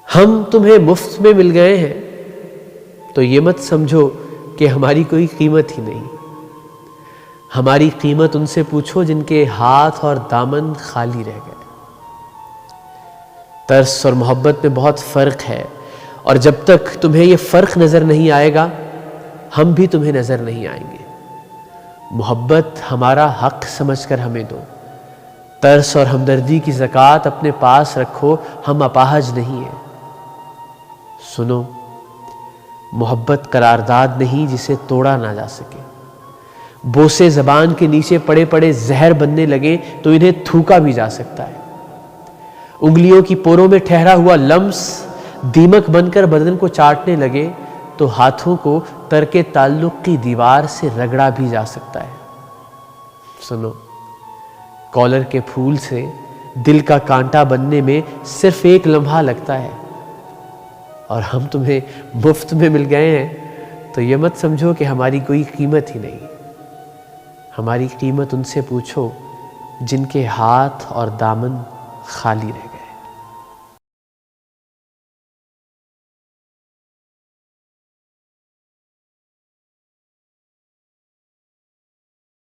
ہم تمہیں مفت میں مل گئے ہیں تو یہ مت سمجھو کہ ہماری کوئی قیمت ہی نہیں۔ ہماری قیمت ان سے پوچھو جن کے ہاتھ اور دامن خالی رہ گئے۔ ترس اور محبت میں بہت فرق ہے، اور جب تک تمہیں یہ فرق نظر نہیں آئے گا ہم بھی تمہیں نظر نہیں آئیں گے۔ محبت ہمارا حق سمجھ کر ہمیں دو، ترس اور ہمدردی کی زکوٰۃ اپنے پاس رکھو، ہم اپاہج نہیں ہیں۔ سنو، محبت قرارداد نہیں جسے توڑا نہ جا سکے۔ بوسے زبان کے نیچے پڑے پڑے زہر بننے لگے تو انہیں تھوکا بھی جا سکتا ہے۔ انگلیوں کی پوروں میں ٹھہرا ہوا لمس دیمک بن کر بدن کو چاٹنے لگے تو ہاتھوں کو ترک تعلق کی دیوار سے رگڑا بھی جا سکتا ہے۔ سنو، کالر کے پھول سے دل کا کانٹا بننے میں صرف ایک لمحہ لگتا ہے، اور ہم تمہیں مفت میں مل گئے ہیں تو یہ مت سمجھو کہ ہماری کوئی قیمت ہی نہیں۔ ہماری قیمت ان سے پوچھو جن کے ہاتھ اور دامن خالی رہے۔